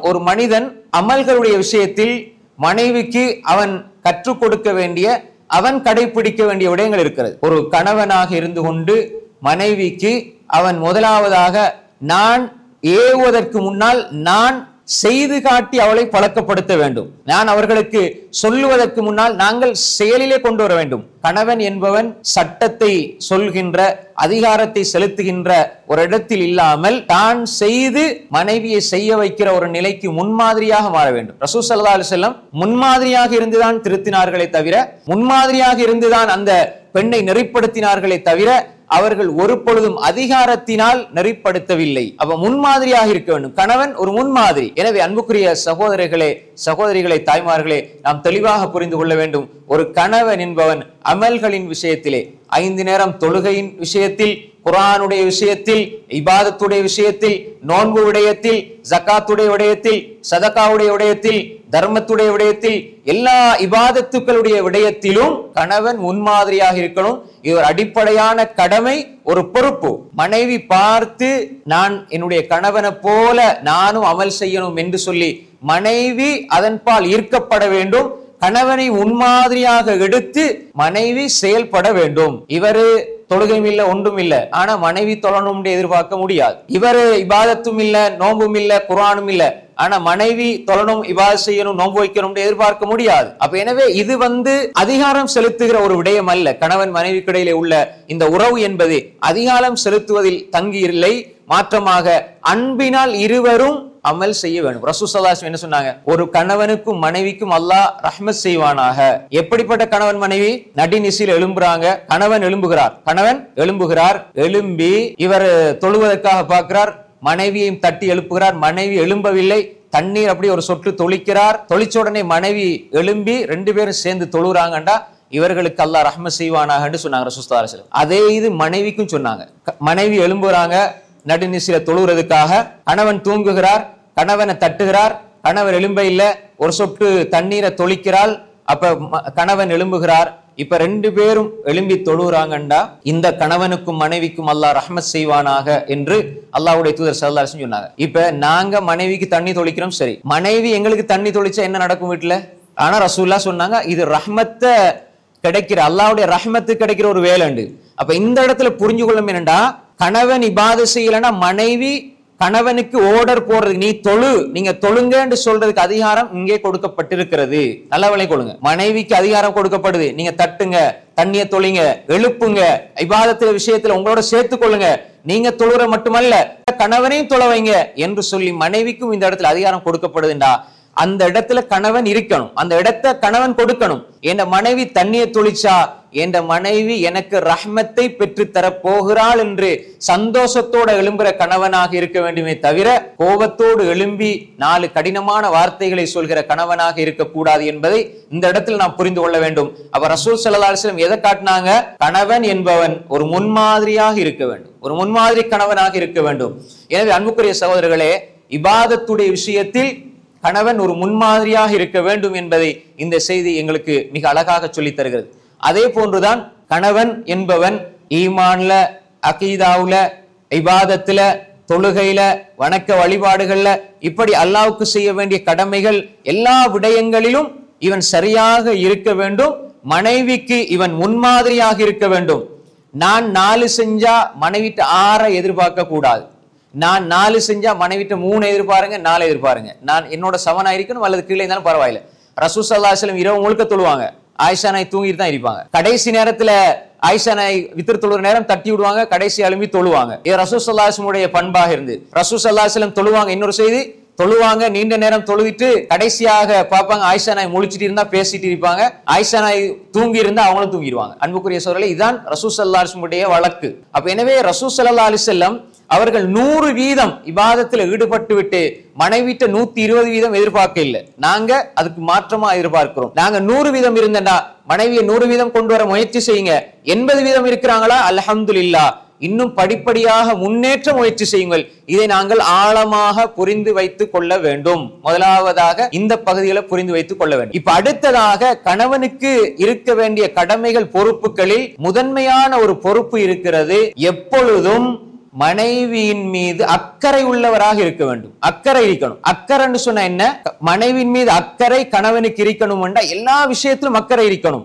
ஒரு மனிதன் அமல்களுடைய விஷயத்தில் மனைவிக்கு அவன் கற்றுக் கொடுக்க வேண்டிய, அவன் கடைபிடிக்க வேண்டிய விடயங்கள் இருக்கிறது. ஒரு கணவனாக இருந்து கொண்டு மனைவிக்கு அவன் முதலாவதாக நான் ஏவுவதற்கு முன்னால் நான் செய்து காட்டி அவளை பழக்கப்படுத்த வேண்டும். நான் அவர்களுக்கு சொல்லுவதற்கு முன்னால் நாங்கள் செயலிலே கொண்டு வர வேண்டும். கணவன் என்பவன் சட்டத்தை சொல்கின்ற, அதிகாரத்தை செலுத்துகின்ற ஒரு இடத்தில் இல்லாமல் தான் செய்து மனைவியை செய்ய வைக்கிற ஒரு நிலைக்கு முன்மாதிரியாக மாற வேண்டும். ரசூல் ஸல்லல்லாஹு அலைஹி வஸல்லம் முன்மாதிரியாக இருந்துதான் திருத்தினார்களே தவிர, முன்மாதிரியாக இருந்துதான் அந்த பெண்ணை நெறிப்படுத்தினார்களே தவிர அவர்கள் ஒரு பொழுதும் அதிகாரத்தினால் நெறிப்படுத்தவில்லை. அப்ப முன்மாதிரியாக இருக்க வேண்டும். கணவன் ஒரு முன்மாதிரி. எனவே அன்புக்குரிய சகோதரர்களே, சகோதரிகளை, தாய்மார்களே, நாம் தெளிவாக புரிந்து கொள்ள வேண்டும். ஒரு கணவன் என்பவன் அமல்களின் விஷயத்திலே, 5 நேரம் தொழுகையின் விஷயத்தில், குர்ஆனுடைய விஷயத்தில், இபாதத்துடைய விஷயத்தில், நோன்பு விடயத்தில், ஜகாத்துடைய விடயத்தில், சதகாவுடைய விடயத்தில், தர்மத்துடைய விடயத்தில், எல்லா இபாதத்துக்களுடைய விடயத்திலும் கணவன் முன்மாதிரியாக இருக்கணும். இது ஒரு அடிப்படையான கடமை, ஒரு பொறுப்பு. மனைவி பார்த்து நான் என்னுடைய கணவனை போல நானும் அமல் செய்யணும் என்று சொல்லி மனைவி அதன்பால் ஈர்க்கப்பட வேண்டும். கணவனை முன்மாதிரியாக எடுத்து மனைவி செயல்பட வேண்டும். இவரு தொழுகையும் இல்ல, ஒன்றும் இல்ல, ஆனா மனைவி தொழணும் எதிர்பார்க்க முடியாது. இவரு இபாதத்தும் இல்ல, நோம்பும் இல்ல, குர்ஆனும் இல்ல, ஆனா மனைவி தொழணும், இபாதத் செய்யணும், நோன்பு வைக்கணும் எதிர்பார்க்க முடியாது. அப்ப எனவே இது அதிகாரம் செலுத்துகிற ஒரு விடயம் அல்ல. கணவன் மனைவிக்கு இடையிலே உள்ள இந்த உறவு என்பது அதிகாரம் செலுத்துவதில் தங்கி இல்லை, மாற்றமாக அன்பினால் இருவரும் அமல் செய்ய வேண்டும். ரசூல் ஸல்லல்லாஹு அலைஹி வஸல்லம் என்ன சொன்னாங்க? ஒரு கணவனுக்கும் மனைவிக்கும் அல்லாஹ் ரஹ்மத் செய்வானாக. எப்படிப்பட்ட கணவன் மனைவி? நடுநிசியில் எழும்புறாங்க, கணவன் எழும்புகிறார், எழும்பி இவர் தொழுவதற்காக பார்க்கிறார், மனைவியையும் தட்டி எழுப்புகிறார், மனைவி எழும்பவில்லை, தண்ணீர் அப்படி ஒரு சொட்டு தொளிக்கிறார், தொளிச்ச உடனே மனைவி எழும்பி 2 பேரும் சேர்ந்து தொழுறாங்கண்டா இவர்களுக்கு அல்லாஹ் ரஹ்மத் செய்வானாக என்று சொன்னாங்க ரசூல் ஸல்லல்லாஹு அலைஹி வஸல்லம். அதே இது மனைவிக்கும் சொன்னாங்க. மனைவி எழும்புறாங்க நடுநிசில தொழுறதுக்காக, கணவன் தூங்குகிறார், கணவனை தட்டுகிறார், கணவர் எழும்ப இல்ல, ஒரு சொட்டு தண்ணீரை தொளிக்கிறாள், அப்ப கணவன் எழும்புகிறார், இப்ப 2 பேரும் எழும்பி தொழுறாங்கண்டா இந்த கணவனுக்கும் மனைவிக்கும் அல்லாஹ் ரஹ்மத் செய்வானாக என்று அல்லாஹ்வுடைய தூதர் ஸல்லல்லாஹு அலைஹி வஸல்லம் சொன்னாங்க. இப்ப நாங்க மனைவிக்கு தண்ணி தொளிக்கிறோம், சரி, மனைவி எங்களுக்கு தண்ணி தொளிச்சா என்ன நடக்கும் வீட்டுல? ஆனா ரசூலுல்லாஹ் சொன்னாங்க இது ரஹ்மத்தை கிடைக்கிற, அல்லாஹ்வுடைய ரஹ்மத்து கிடைக்கிற ஒரு வேலைண்டு. அப்ப இந்த இடத்துல புரிஞ்சு கொள்ளும் என்னண்டா, கணவன் இபாதத் செய்யலன்னா மனைவி கணவனுக்கு ஓர்டர் போடுறது, நீ தொழு, நீங்க தொழுங்க என்று சொல்றதுக்கு அதிகாரம் இங்கே கொடுக்கப்பட்டிருக்கிறது. நல்ல விலை கொள்ளுங்க. மனைவிக்கு அதிகாரம் கொடுக்கப்படுது, நீங்க தட்டுங்க, தண்ணிய தொழிங்க, எழுப்புங்க, இபாதத்துல விஷயத்துல உங்களோட சேர்த்து கொள்ளுங்க, நீங்க தொழுற மட்டுமல்ல கணவனையும் தொழ வைங்க என்று சொல்லி மனைவிக்கும் இந்த இடத்துல அதிகாரம் கொடுக்கப்படுதுண்டா அந்த இடத்துல கணவன் இருக்கணும், அந்த இடத்தை கணவன் கொடுக்கணும். என் மனைவி தண்ணியை தொளிச்சா என் மனைவி எனக்கு ரஹ்மத்தை பெற்று தர போகிறாள் என்று சந்தோஷத்தோட எழும்புற கணவனாக இருக்க வேண்டுமே தவிர கோபத்தோடு எழும்பி 4 கடினமான வார்த்தைகளை சொல்கிற கணவனாக இருக்கக்கூடாது என்பதை இந்த இடத்தில் நாம் புரிந்து கொள்ள வேண்டும். அப்ப ரசூல் ஸல்லல்லாஹு அலைஹி வஸல்லம் எதை காட்டினாங்க? கணவன் என்பவன் ஒரு முன்மாதிரியாக இருக்க வேண்டும், ஒரு முன்மாதிரி கணவனாக இருக்க வேண்டும். எனவே அன்புக்குரிய சகோதரர்களே, இபாதத்துடைய விஷயத்தில் கணவன் ஒரு முன்மாதிரியாக இருக்க வேண்டும் என்பதை இந்த செய்தி எங்களுக்கு மிக அழகாக சொல்லித் தருகிறது. அதே போன்றுதான் கணவன் என்பவன் ஈமான்ல, அகீதாவுல, இபாதத்துல, தொழுகையில, வணக்க வழிபாடுகள்ல, இப்படி அல்லாஹ்வுக்கு செய்ய வேண்டிய கடமைகள் எல்லா விடயங்களிலும் இவன் சரியாக இருக்க வேண்டும். மனைவிக்கு இவன் முன்மாதிரியாக இருக்க வேண்டும். நான் 4 செஞ்சா மனைவிட்டு 6 எதிர்பார்க்க கூடாது. நான் 4 செஞ்சா மனைவிட்ட 3 எதிர்பாருங்க, 4 எதிர்பாருங்க. நான் என்னோட சமனா இருக்கணும், அல்லது கீழே இருந்தாலும் பரவாயில்ல. ரசூல் ஸல்லல்லாஹு அலைஹி வஸல்லம் இரவு முழுக்க தொழுவாங்க, ஆயிஷா நாய் தூங்கிட்டு தான் இருப்பாங்க. கடைசி நேரத்துல ஆயிஷா நாய் வித்ர் தொழுற நேரம் தட்டி விடுவாங்க, கடைசி எழும்பி தொழுவாங்க. இது ரசூல் ஸல்லல்லாஹு அலைஹி வஸல்லம் உடைய பண்பாக இருந்து ரசூல் ஸல்லல்லாஹு அலைஹி வஸல்லம் தொழுவாங்க. இன்னொரு செய்தி, தொழுவாங்க, நீண்ட நேரம் தொழுவிட்டு கடைசியாக பார்ப்பாங்க ஆயிஷா நாய் முழிச்சிட்டு இருந்தா பேசிட்டு இருப்பாங்க, ஆயிஷா நாய் தூங்கி இருந்தா அவங்களும் தூங்கிடுவாங்க. அன்புக்குரிய சகோதரர்களே, இதுதான் ரசூல் ஸல்லல்லாஹு அலைஹி வஸல்லம் உடைய வழக்கு. அப்ப எனவே ரசூல் ஸல்லல்லாஹு அலைஹி வஸல்லம் அவர்கள் 100% இபாதத்தில் ஈடுபட்டு விட்டு மனைவிட்ட 120% எதிர்பார்க்க இல்லை. நாங்க அதுக்கு மாற்றமா எதிர்பார்க்கிறோம். நாங்க 100% இருந்தா மனைவியை 100% கொண்டு வர முயற்சி செய்யுங்க. 80% இருக்கிறாங்களா, அல்ஹம்துலில்லாஹ், இன்னும் படிப்படியாக முன்னேற்ற முயற்சி செய்யுங்கள். இதை நாங்கள் ஆழமாக புரிந்து வைத்துக் கொள்ள வேண்டும். முதலாவதாக இந்த பகுதிகளை புரிந்து வைத்துக் கொள்ள வேண்டும். இப்ப அடுத்ததாக கணவனுக்கு இருக்க வேண்டிய கடமைகள், பொறுப்புகளில் முதன்மையான ஒரு பொறுப்பு இருக்கிறது. எப்பொழுதும் மனைவியின் மீது அக்கறை உள்ளவராக இருக்க வேண்டும். அக்கறை இருக்கணும். அக்கறைன்னு சொன்ன என்ன? மனைவியின் மீது அக்கறை கணவனுக்கு இருக்கணும். எல்லா விஷயத்திலும் அக்கறை இருக்கணும்.